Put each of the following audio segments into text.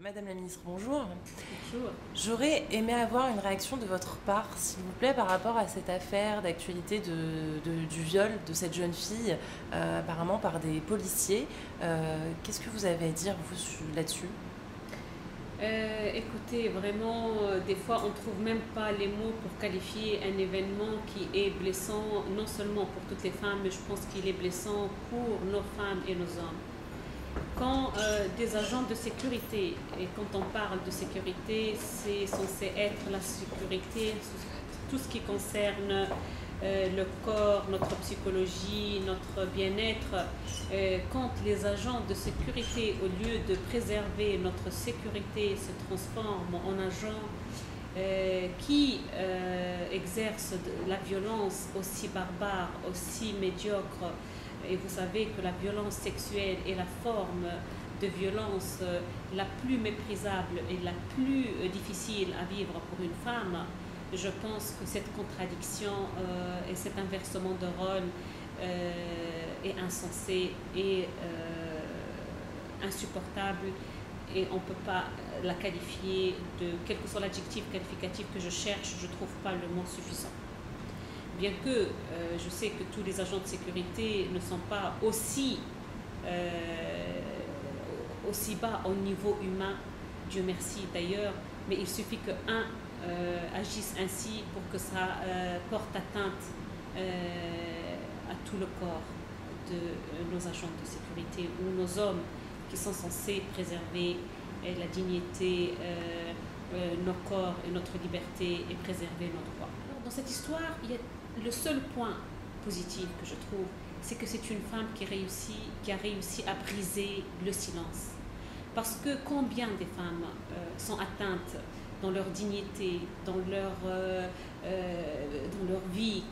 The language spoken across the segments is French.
Madame la ministre, bonjour. Bonjour. J'aurais aimé avoir une réaction de votre part, s'il vous plaît, par rapport à cette affaire d'actualité du viol de cette jeune fille, apparemment par des policiers. Qu'est-ce que vous avez à dire, vous, là-dessus? Écoutez, vraiment, des fois, on ne trouve même pas les mots pour qualifier un événement qui est blessant, non seulement pour toutes les femmes, mais je pense qu'il est blessant pour nos femmes et nos hommes. Quand des agents de sécurité, et quand on parle de sécurité, c'est censé être la sécurité, tout ce qui concerne le corps, notre psychologie, notre bien-être. Quand les agents de sécurité, au lieu de préserver notre sécurité, se transforment en agents qui exercent la violence aussi barbare, aussi médiocre. Et vous savez que la violence sexuelle est la forme de violence la plus méprisable et la plus difficile à vivre pour une femme. Je pense que cette contradiction et cet inversement de rôle est insensé et insupportable, et on ne peut pas la qualifier quel que soit l'adjectif qualificatif que je cherche, je ne trouve pas le mot suffisant. Bien que je sais que tous les agents de sécurité ne sont pas aussi bas au niveau humain, Dieu merci d'ailleurs, mais il suffit qu'un agisse ainsi pour que ça porte atteinte à tout le corps de nos agents de sécurité ou nos hommes qui sont censés préserver la dignité, nos corps et notre liberté et préserver nos droits. Dans cette histoire, il y a le seul point positif que je trouve, c'est que c'est une femme qui a réussi à briser le silence. Parce que combien de femmes sont atteintes dans leur dignité, dans leur vie,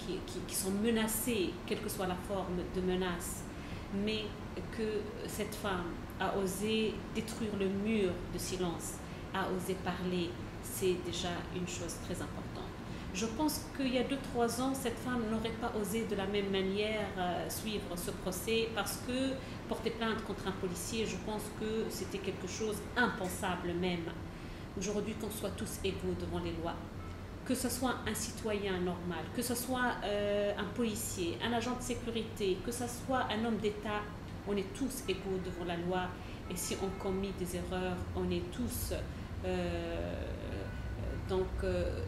qui sont menacées, quelle que soit la forme de menace, mais que cette femme a osé détruire le mur de silence, a osé parler, c'est déjà une chose très importante. Je pense qu'il y a 2-3 ans, cette femme n'aurait pas osé de la même manière suivre ce procès, parce que porter plainte contre un policier, je pense que c'était quelque chose d'impensable même. Aujourd'hui, qu'on soit tous égaux devant les lois, que ce soit un citoyen normal, que ce soit un policier, un agent de sécurité, que ce soit un homme d'État, on est tous égaux devant la loi, et si on commet des erreurs, on est tous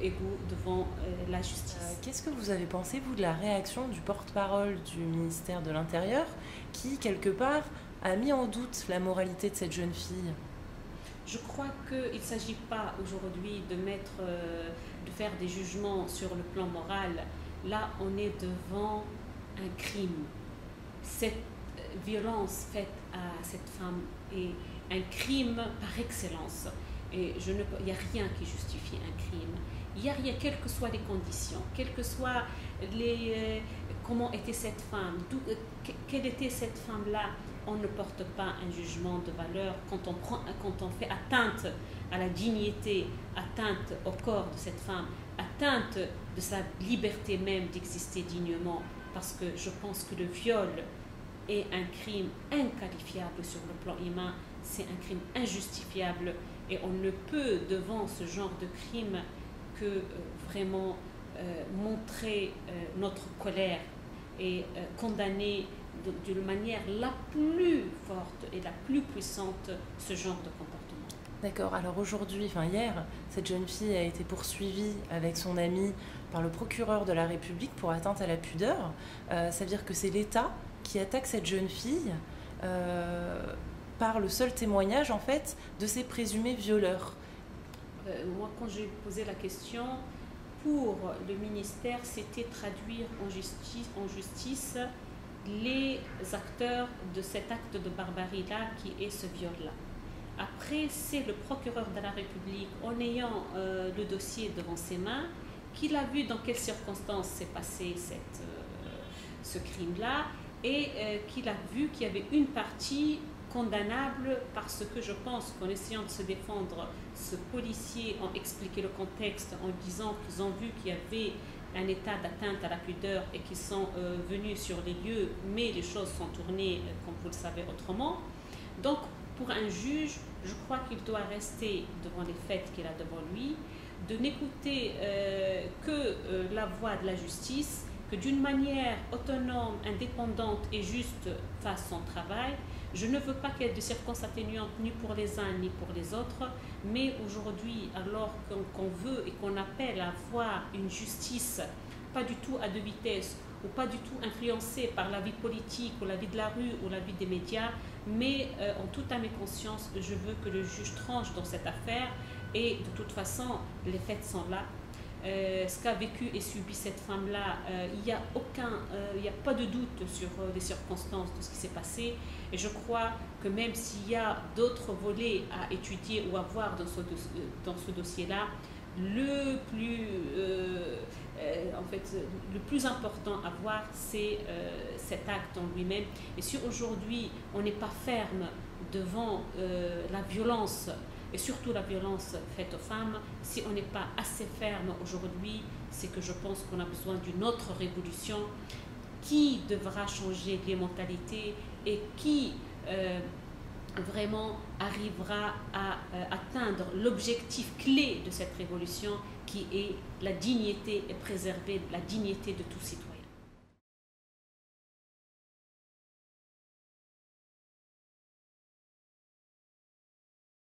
égaux devant la justice. Qu'est-ce que vous avez pensé, vous, de la réaction du porte-parole du ministère de l'Intérieur qui, quelque part, a mis en doute la moralité de cette jeune fille? Je crois qu'il ne s'agit pas aujourd'hui de faire des jugements sur le plan moral. Là, on est devant un crime. Cette violence faite à cette femme est un crime par excellence. Et il n'y a rien qui justifie un crime. Il n'y a rien, quelles que soient les conditions, quelles que soient comment était cette femme, quelle était cette femme-là. On ne porte pas un jugement de valeur quand on fait atteinte à la dignité, atteinte au corps de cette femme, atteinte de sa liberté même d'exister dignement. Parce que je pense que le viol est un crime inqualifiable sur le plan humain, c'est un crime injustifiable, et on ne peut, devant ce genre de crime, que vraiment montrer notre colère et condamner d'une manière la plus forte et la plus puissante ce genre de comportement. D'accord, alors aujourd'hui, hier, cette jeune fille a été poursuivie avec son amie par le procureur de la République pour atteinte à la pudeur. Ça veut dire que c'est l'État qui attaque cette jeune fille par le seul témoignage, en fait, de ses présumés violeurs. Moi, quand j'ai posé la question, pour le ministère, c'était traduire en justice les acteurs de cet acte de barbarie-là qui est ce viol-là. Après, c'est le procureur de la République, en ayant le dossier devant ses mains, qu'il a vu dans quelles circonstances s'est passé ce crime-là, et qu'il a vu qu'il y avait une partie condamnable, parce que je pense qu'en essayant de se défendre, ce policier a expliqué le contexte en disant qu'ils ont vu qu'il y avait un état d'atteinte à la pudeur et qu'ils sont venus sur les lieux, mais les choses sont tournées, comme vous le savez, autrement. Donc, pour un juge, je crois qu'il doit rester devant les faits qu'il a devant lui, de n'écouter que la voix de la justice, que d'une manière autonome, indépendante et juste fasse son travail. Je ne veux pas qu'il y ait de circonstances atténuantes ni pour les uns ni pour les autres, mais aujourd'hui, alors qu'on veut et qu'on appelle à voir une justice pas du tout à deux vitesses, ou pas du tout influencée par la vie politique ou la vie de la rue ou la vie des médias, mais en toute âme et conscience, je veux que le juge tranche dans cette affaire et de toute façon, les faits sont là. Ce qu'a vécu et subi cette femme-là, il n'y a pas de doute sur les circonstances de ce qui s'est passé. Et je crois que même s'il y a d'autres volets à étudier ou à voir dans ce dossier-là, le plus important à voir, c'est cet acte en lui-même. Et si aujourd'hui, on n'est pas ferme devant la violence, et surtout la violence faite aux femmes, si on n'est pas assez ferme aujourd'hui, c'est que je pense qu'on a besoin d'une autre révolution qui devra changer les mentalités et qui vraiment arrivera à atteindre l'objectif clé de cette révolution qui est la dignité et préserver la dignité de tout citoyen.